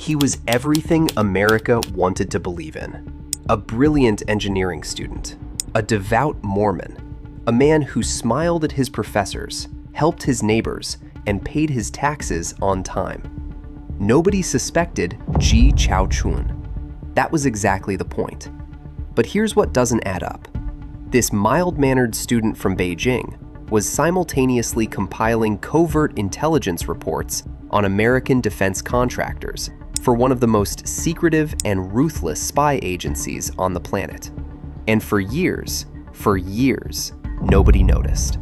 He was everything America wanted to believe in. A brilliant engineering student, a devout Mormon, a man who smiled at his professors, helped his neighbors, and paid his taxes on time. Nobody suspected Ji Chaoqun. That was exactly the point. But here's what doesn't add up. This mild-mannered student from Beijing was simultaneously compiling covert intelligence reports on American defense contractors for one of the most secretive and ruthless spy agencies on the planet. And for years, nobody noticed.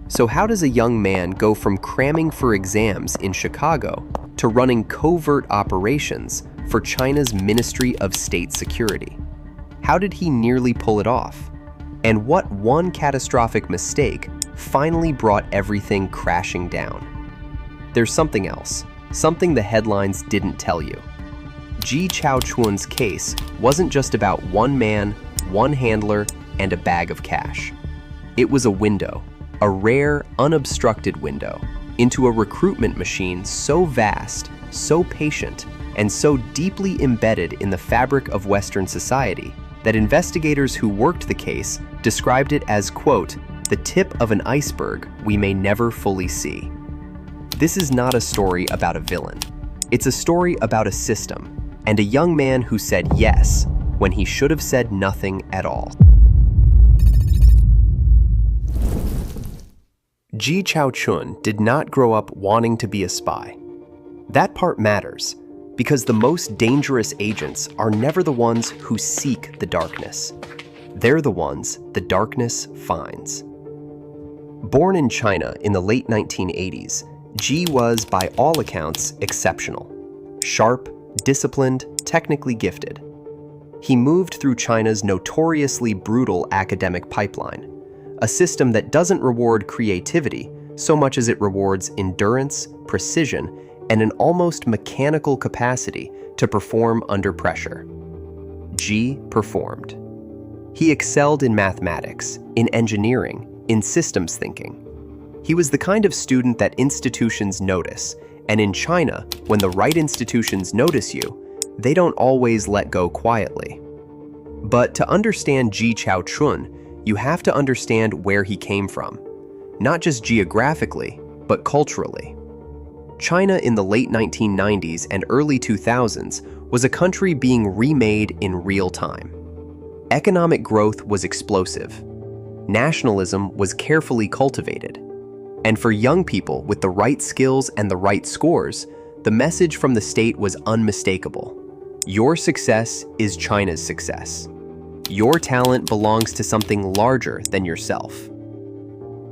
So how does a young man go from cramming for exams in Chicago to running covert operations for China's Ministry of State Security? How did he nearly pull it off? And what one catastrophic mistake finally brought everything crashing down? There's something else, something the headlines didn't tell you. Ji Chaoqun's case wasn't just about one man, one handler, and a bag of cash. It was a window, a rare, unobstructed window, into a recruitment machine so vast, so patient, and so deeply embedded in the fabric of Western society that investigators who worked the case described it as, quote, the tip of an iceberg we may never fully see. This is not a story about a villain. It's a story about a system and a young man who said yes when he should have said nothing at all. Ji Chaoqun did not grow up wanting to be a spy. That part matters, because the most dangerous agents are never the ones who seek the darkness. They're the ones the darkness finds. Born in China in the late 1980s, Ji was, by all accounts, exceptional. Sharp, disciplined, technically gifted. He moved through China's notoriously brutal academic pipeline, a system that doesn't reward creativity so much as it rewards endurance, precision, and an almost mechanical capacity to perform under pressure. Ji performed. He excelled in mathematics, in engineering, in systems thinking. He was the kind of student that institutions notice, and in China, when the right institutions notice you, they don't always let go quietly. But to understand Ji Chaoqun, you have to understand where he came from, not just geographically, but culturally. China in the late 1990s and early 2000s was a country being remade in real time. Economic growth was explosive. Nationalism was carefully cultivated. And for young people with the right skills and the right scores, the message from the state was unmistakable. Your success is China's success. Your talent belongs to something larger than yourself.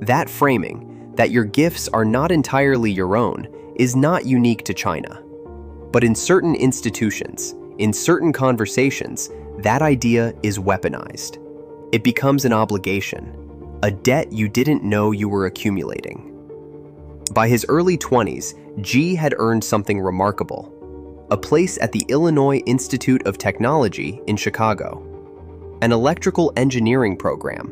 That framing, that your gifts are not entirely your own, is not unique to China. But in certain institutions, in certain conversations, that idea is weaponized. It becomes an obligation, a debt you didn't know you were accumulating. By his early 20s, Ji had earned something remarkable: a place at the Illinois Institute of Technology in Chicago, an electrical engineering program,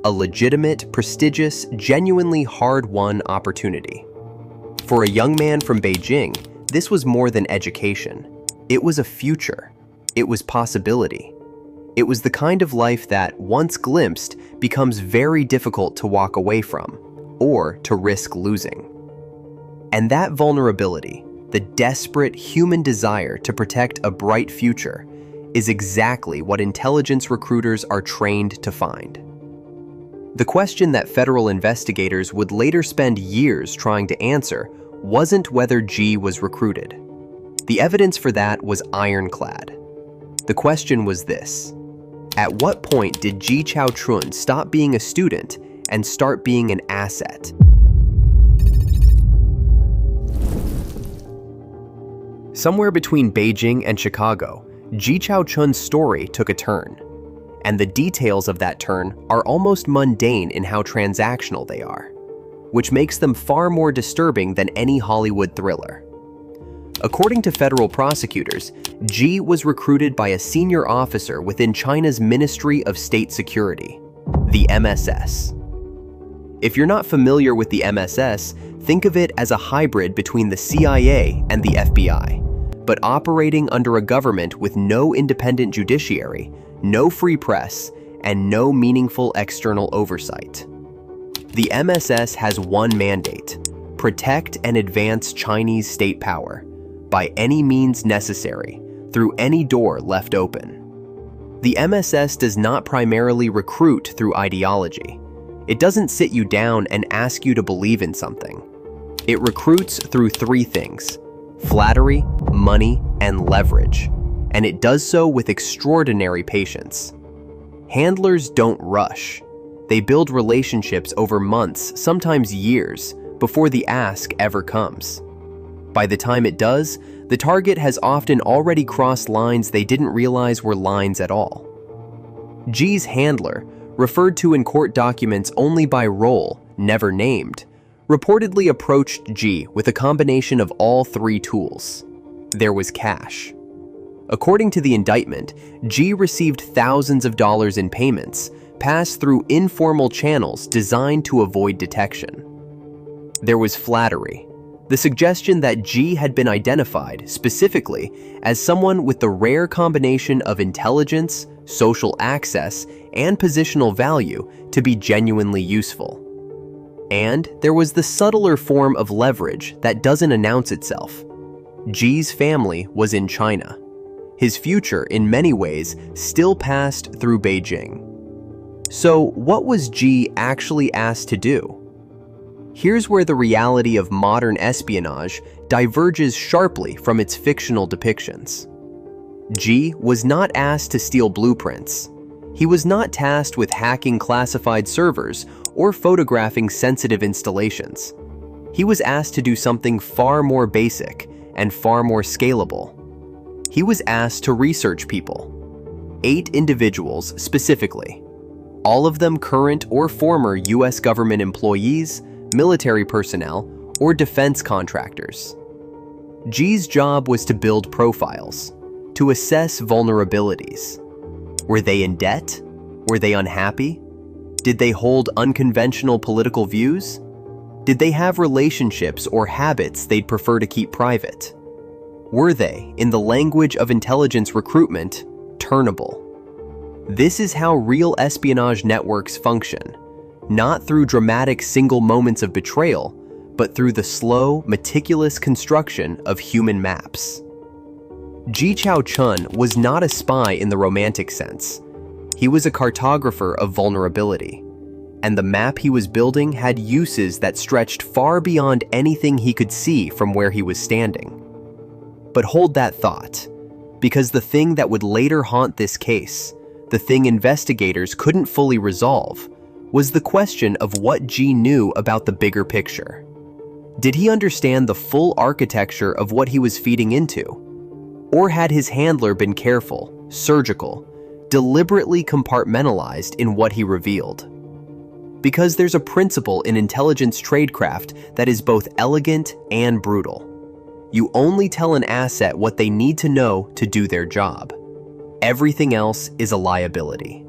a legitimate, prestigious, genuinely hard-won opportunity. For a young man from Beijing, this was more than education. It was a future. It was possibility. It was the kind of life that, once glimpsed, becomes very difficult to walk away from, or to risk losing. And that vulnerability, the desperate human desire to protect a bright future, is exactly what intelligence recruiters are trained to find. The question that federal investigators would later spend years trying to answer wasn't whether Ji was recruited. The evidence for that was ironclad. The question was this: at what point did Ji Chaoqun stop being a student and start being an asset? Somewhere between Beijing and Chicago, Ji Chaoqun's story took a turn. And the details of that turn are almost mundane in how transactional they are, which makes them far more disturbing than any Hollywood thriller. According to federal prosecutors, Ji was recruited by a senior officer within China's Ministry of State Security, the MSS. If you're not familiar with the MSS, think of it as a hybrid between the CIA and the FBI, but operating under a government with no independent judiciary, no free press, and no meaningful external oversight. The MSS has one mandate: protect and advance Chinese state power, by any means necessary, through any door left open. The MSS does not primarily recruit through ideology. It doesn't sit you down and ask you to believe in something. It recruits through three things: flattery, money, and leverage, and it does so with extraordinary patience. Handlers don't rush. They build relationships over months, sometimes years, before the ask ever comes. By the time it does, the target has often already crossed lines they didn't realize were lines at all. Ji's handler, referred to in court documents only by role, never named, reportedly approached Ji with a combination of all three tools. There was cash. According to the indictment, Ji received thousands of dollars in payments, passed through informal channels designed to avoid detection. There was flattery, the suggestion that Ji had been identified specifically as someone with the rare combination of intelligence, social access, and positional value to be genuinely useful. And there was the subtler form of leverage that doesn't announce itself. Ji's family was in China. His future, in many ways, still passed through Beijing. So, what was Ji actually asked to do? Here's where the reality of modern espionage diverges sharply from its fictional depictions. Ji was not asked to steal blueprints. He was not tasked with hacking classified servers or photographing sensitive installations. He was asked to do something far more basic and far more scalable. He was asked to research people. 8 individuals specifically, all of them current or former US government employees, military personnel, or defense contractors. Ji's job was to build profiles, to assess vulnerabilities. Were they in debt? Were they unhappy? Did they hold unconventional political views? Did they have relationships or habits they'd prefer to keep private? Were they, in the language of intelligence recruitment, turnable? This is how real espionage networks function, not through dramatic single moments of betrayal, but through the slow, meticulous construction of human maps. Ji Chaoqun was not a spy in the romantic sense. He was a cartographer of vulnerability, and the map he was building had uses that stretched far beyond anything he could see from where he was standing. But hold that thought, because the thing that would later haunt this case, the thing investigators couldn't fully resolve, was the question of what Ji knew about the bigger picture. Did he understand the full architecture of what he was feeding into? Or had his handler been careful, surgical, deliberately compartmentalized in what he revealed? Because there's a principle in intelligence tradecraft that is both elegant and brutal. You only tell an asset what they need to know to do their job. Everything else is a liability.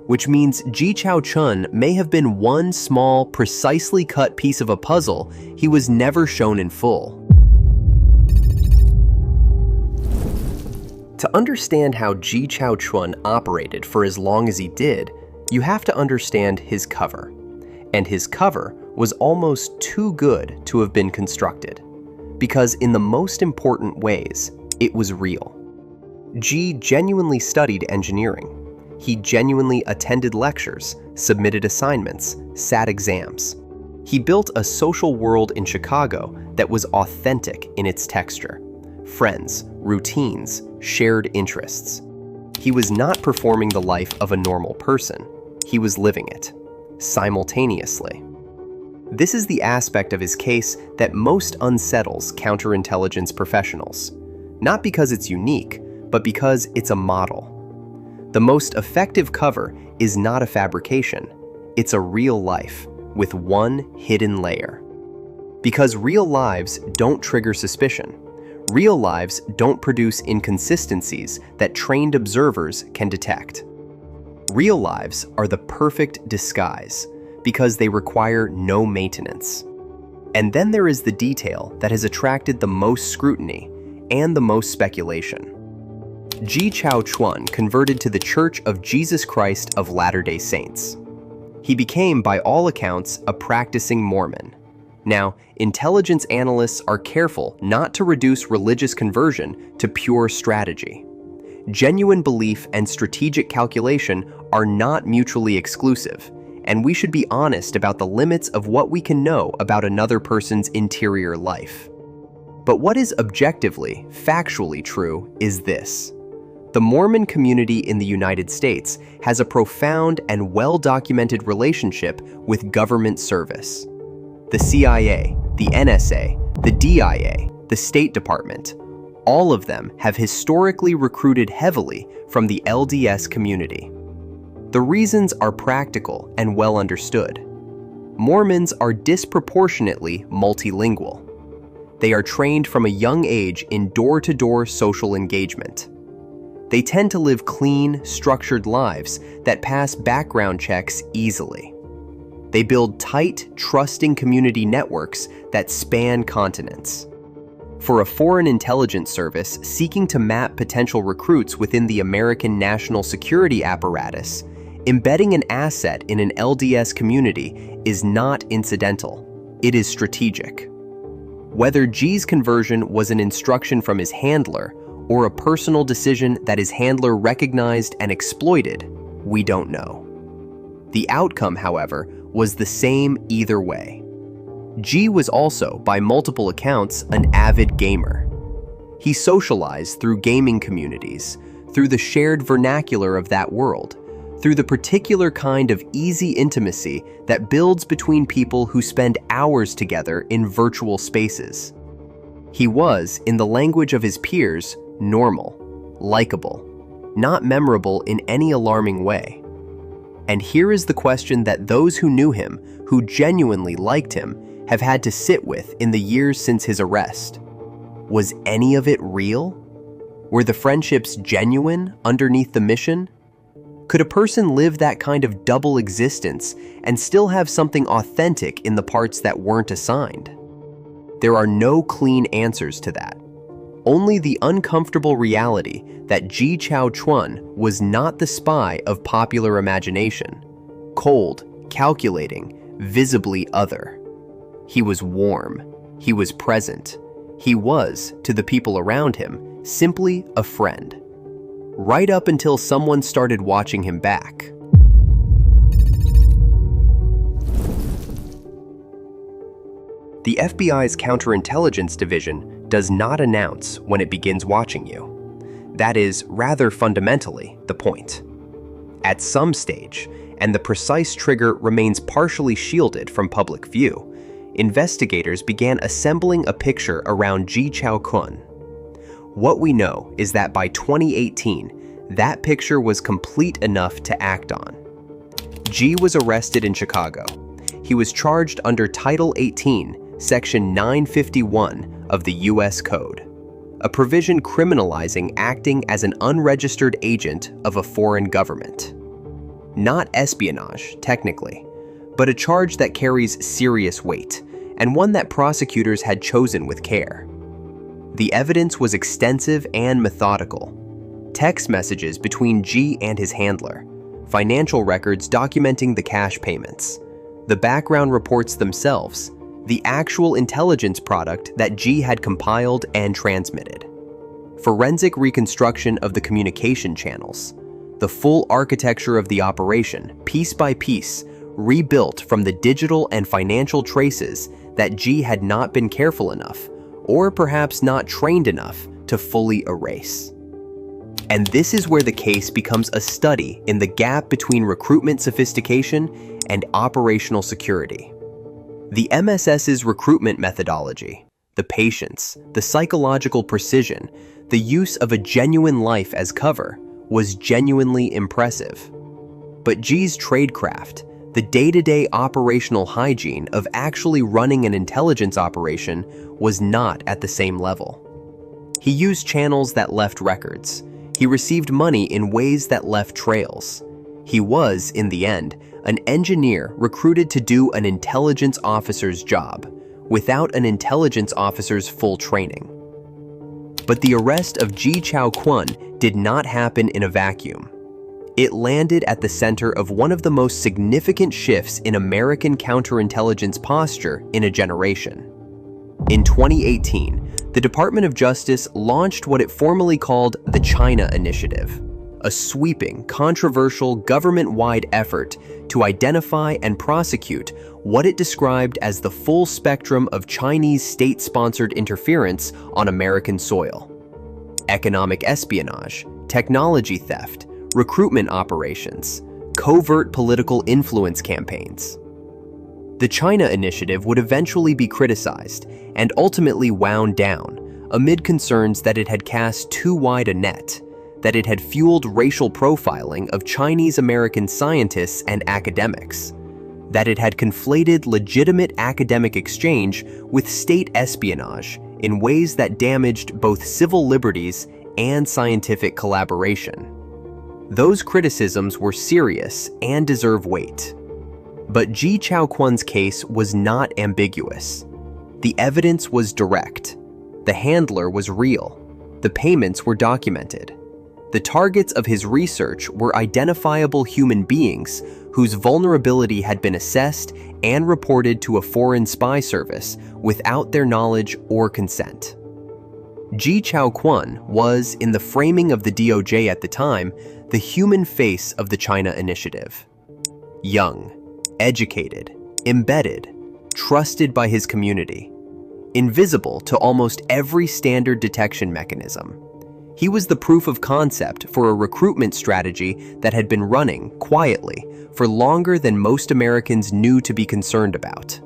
Which means Ji Chaoqun may have been one small, precisely cut piece of a puzzle he was never shown in full. To understand how Ji Chaoqun operated for as long as he did, you have to understand his cover. And his cover was almost too good to have been constructed, because in the most important ways, it was real. Ji genuinely studied engineering. He genuinely attended lectures, submitted assignments, sat exams. He built a social world in Chicago that was authentic in its texture. Friends, routines, shared interests. He was not performing the life of a normal person. He was living it, simultaneously. This is the aspect of his case that most unsettles counterintelligence professionals. Not because it's unique, but because it's a model. The most effective cover is not a fabrication. It's a real life, with one hidden layer. Because real lives don't trigger suspicion. Real lives don't produce inconsistencies that trained observers can detect. Real lives are the perfect disguise because they require no maintenance. And then there is the detail that has attracted the most scrutiny and the most speculation. Ji Chaoqun converted to the Church of Jesus Christ of Latter-day Saints. He became, by all accounts, a practicing Mormon. Now, intelligence analysts are careful not to reduce religious conversion to pure strategy. Genuine belief and strategic calculation are not mutually exclusive, and we should be honest about the limits of what we can know about another person's interior life. But what is objectively, factually true is this. The Mormon community in the United States has a profound and well-documented relationship with government service. The CIA, the NSA, the DIA, the State Department, all of them have historically recruited heavily from the LDS community. The reasons are practical and well understood. Mormons are disproportionately multilingual. They are trained from a young age in door-to-door social engagement. They tend to live clean, structured lives that pass background checks easily. They build tight, trusting community networks that span continents. For a foreign intelligence service seeking to map potential recruits within the American national security apparatus, embedding an asset in an LDS community is not incidental. It is strategic. Whether Ji's conversion was an instruction from his handler or a personal decision that his handler recognized and exploited, we don't know. The outcome, however, was the same either way. Ji was also, by multiple accounts, an avid gamer. He socialized through gaming communities, through the shared vernacular of that world, through the particular kind of easy intimacy that builds between people who spend hours together in virtual spaces. He was, in the language of his peers, normal, likable, not memorable in any alarming way. And here is the question that those who knew him, who genuinely liked him, have had to sit with in the years since his arrest. Was any of it real? Were the friendships genuine underneath the mission? Could a person live that kind of double existence and still have something authentic in the parts that weren't assigned? There are no clean answers to that. Only the uncomfortable reality that Ji Chaoqun was not the spy of popular imagination. Cold, calculating, visibly other. He was warm. He was present. He was, to the people around him, simply a friend. Right up until someone started watching him back. The FBI's counterintelligence division does not announce when it begins watching you. That is, rather fundamentally, the point. At some stage, and the precise trigger remains partially shielded from public view, investigators began assembling a picture around Ji Chaoqun. What we know is that by 2018, that picture was complete enough to act on. Ji was arrested in Chicago. He was charged under Title 18, Section 951 of the U.S. Code, a provision criminalizing acting as an unregistered agent of a foreign government. Not espionage, technically, but a charge that carries serious weight, and one that prosecutors had chosen with care. The evidence was extensive and methodical. Text messages between Ji and his handler, financial records documenting the cash payments, the background reports themselves, the actual intelligence product that Ji had compiled and transmitted, forensic reconstruction of the communication channels, the full architecture of the operation, piece by piece, rebuilt from the digital and financial traces that Ji had not been careful enough, or perhaps not trained enough, to fully erase. And this is where the case becomes a study in the gap between recruitment sophistication and operational security. The MSS's recruitment methodology, the patience, the psychological precision, the use of a genuine life as cover, was genuinely impressive. But Ji's tradecraft, the day-to-day operational hygiene of actually running an intelligence operation, was not at the same level. He used channels that left records. He received money in ways that left trails. He was, in the end, an engineer recruited to do an intelligence officer's job, without an intelligence officer's full training. But the arrest of Ji Chaoqun did not happen in a vacuum. It landed at the center of one of the most significant shifts in American counterintelligence posture in a generation. In 2018, the Department of Justice launched what it formally called the China Initiative, a sweeping, controversial, government-wide effort to identify and prosecute what it described as the full spectrum of Chinese state-sponsored interference on American soil. Economic espionage, technology theft, recruitment operations, covert political influence campaigns. The China Initiative would eventually be criticized and ultimately wound down amid concerns that it had cast too wide a net, that it had fueled racial profiling of Chinese American scientists and academics, that it had conflated legitimate academic exchange with state espionage in ways that damaged both civil liberties and scientific collaboration. Those criticisms were serious and deserve weight. But Ji Chaoqun's case was not ambiguous. The evidence was direct. The handler was real. The payments were documented. The targets of his research were identifiable human beings whose vulnerability had been assessed and reported to a foreign spy service without their knowledge or consent. Ji Chaoqun was, in the framing of the DOJ at the time, the human face of the China Initiative. Young, educated, embedded, trusted by his community, invisible to almost every standard detection mechanism. He was the proof of concept for a recruitment strategy that had been running quietly for longer than most Americans knew to be concerned about.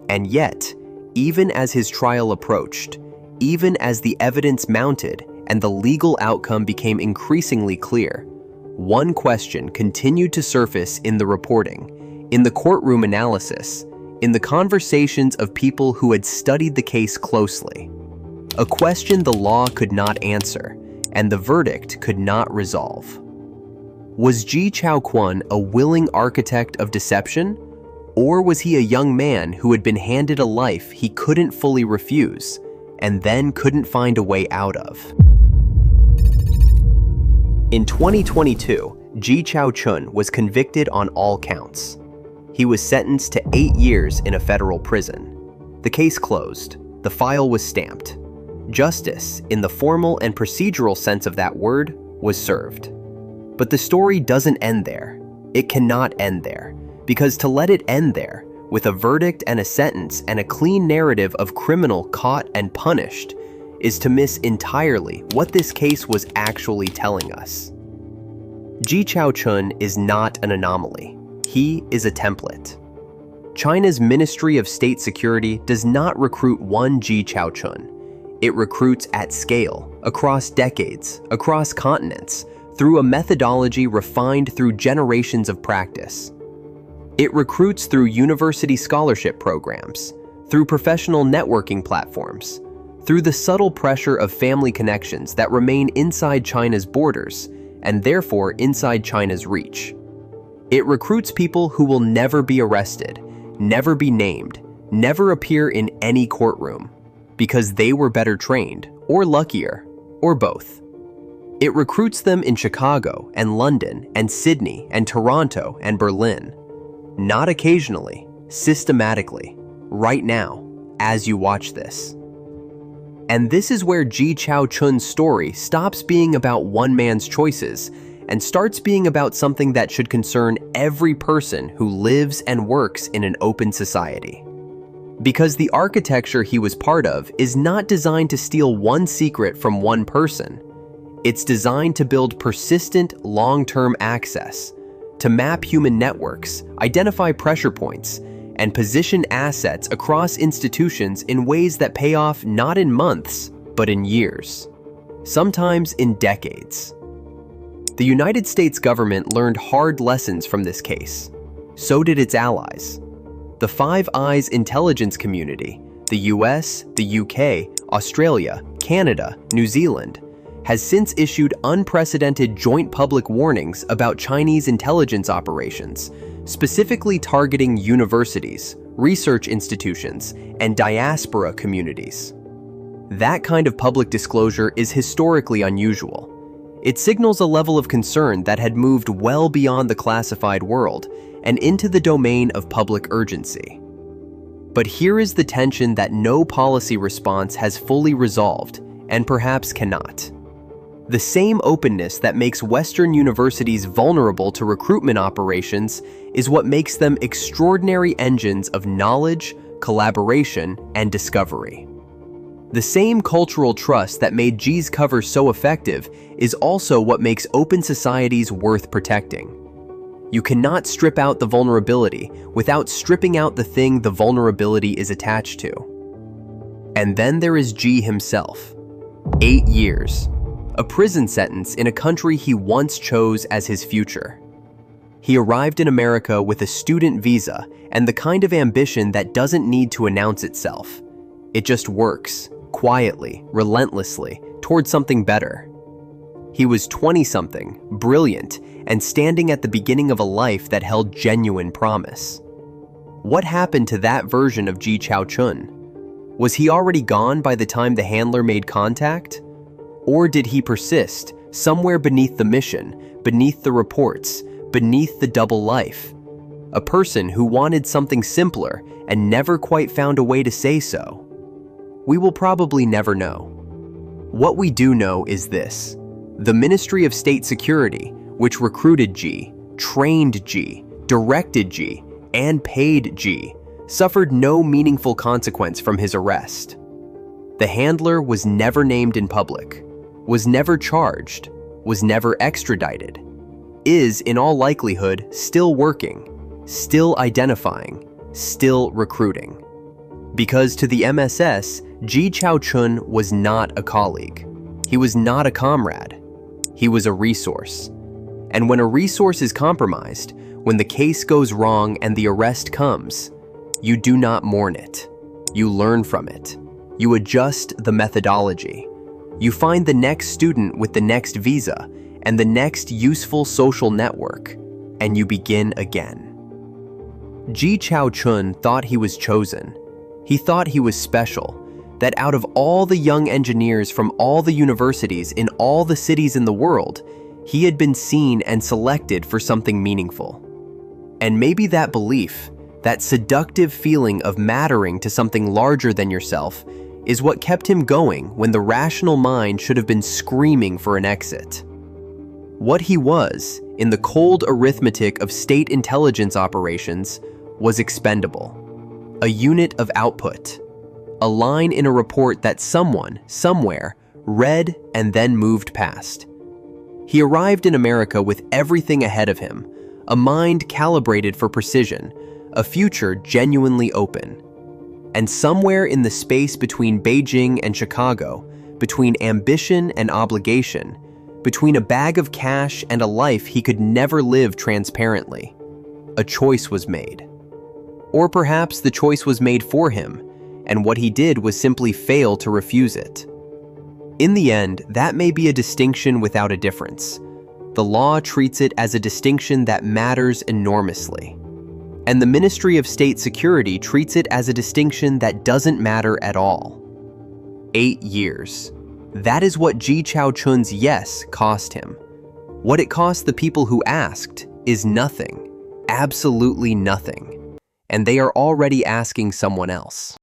And yet, even as his trial approached, even as the evidence mounted and the legal outcome became increasingly clear, one question continued to surface in the reporting, in the courtroom analysis, in the conversations of people who had studied the case closely. A question the law could not answer, and the verdict could not resolve. Was Ji Chaoqun a willing architect of deception, or was he a young man who had been handed a life he couldn't fully refuse, and then couldn't find a way out of? In 2022, Ji Chaoqun was convicted on all counts. He was sentenced to 8 years in a federal prison. The case closed. The file was stamped. Justice, in the formal and procedural sense of that word, was served. But the story doesn't end there. It cannot end there, because to let it end there, with a verdict and a sentence and a clean narrative of criminal caught and punished, is to miss entirely what this case was actually telling us. Ji Chaoqun is not an anomaly. He is a template. China's Ministry of State Security does not recruit one Ji Chaoqun. It recruits at scale, across decades, across continents, through a methodology refined through generations of practice. It recruits through university scholarship programs, through professional networking platforms, through the subtle pressure of family connections that remain inside China's borders and therefore inside China's reach. It recruits people who will never be arrested, never be named, never appear in any courtroom, because they were better trained, or luckier, or both. It recruits them in Chicago and London and Sydney and Toronto and Berlin. Not occasionally, systematically, right now, as you watch this. And this is where Ji Chaoqun's story stops being about one man's choices and starts being about something that should concern every person who lives and works in an open society. Because the architecture he was part of is not designed to steal one secret from one person. It's designed to build persistent, long-term access, to map human networks, identify pressure points, and position assets across institutions in ways that pay off not in months, but in years, sometimes in decades. The United States government learned hard lessons from this case. So did its allies. The Five Eyes intelligence community, the US, the UK, Australia, Canada, New Zealand, has since issued unprecedented joint public warnings about Chinese intelligence operations, specifically targeting universities, research institutions, and diaspora communities. That kind of public disclosure is historically unusual. It signals a level of concern that had moved well beyond the classified world and into the domain of public urgency. But here is the tension that no policy response has fully resolved, and perhaps cannot. The same openness that makes Western universities vulnerable to recruitment operations is what makes them extraordinary engines of knowledge, collaboration, and discovery. The same cultural trust that made Ji's cover so effective is also what makes open societies worth protecting. You cannot strip out the vulnerability without stripping out the thing the vulnerability is attached to. And then there is Ji himself. 8 years. A prison sentence in a country he once chose as his future. He arrived in America with a student visa and the kind of ambition that doesn't need to announce itself. It just works, quietly, relentlessly, toward something better. He was 20-something, brilliant, and standing at the beginning of a life that held genuine promise. What happened to that version of Ji Chaoqun? Was he already gone by the time the handler made contact? Or did he persist, somewhere beneath the mission, beneath the reports, beneath the double life? A person who wanted something simpler and never quite found a way to say so. We will probably never know. What we do know is this. The Ministry of State Security, which recruited Ji, trained Ji, directed Ji, and paid Ji, suffered no meaningful consequence from his arrest. The handler was never named in public, was never charged, was never extradited, is in all likelihood still working, still identifying, still recruiting. Because to the MSS, Ji Chaoqun was not a colleague. He was not a comrade. He was a resource. And when a resource is compromised, when the case goes wrong and the arrest comes, you do not mourn it. You learn from it. You adjust the methodology. You find the next student with the next visa and the next useful social network, and you begin again. Ji Chaoqun thought he was chosen. He thought he was special, that out of all the young engineers from all the universities in all the cities in the world, he had been seen and selected for something meaningful. And maybe that belief, that seductive feeling of mattering to something larger than yourself, is what kept him going when the rational mind should have been screaming for an exit. What he was, in the cold arithmetic of state intelligence operations, was expendable. A unit of output. A line in a report that someone, somewhere, read and then moved past. He arrived in America with everything ahead of him, a mind calibrated for precision, a future genuinely open. And somewhere in the space between Beijing and Chicago, between ambition and obligation, between a bag of cash and a life he could never live transparently, a choice was made. Or perhaps the choice was made for him, and what he did was simply fail to refuse it. In the end, that may be a distinction without a difference. The law treats it as a distinction that matters enormously. And the Ministry of State Security treats it as a distinction that doesn't matter at all. 8 years. That is what Ji Chaoqun's yes cost him. What it cost the people who asked is nothing, absolutely nothing. And they are already asking someone else.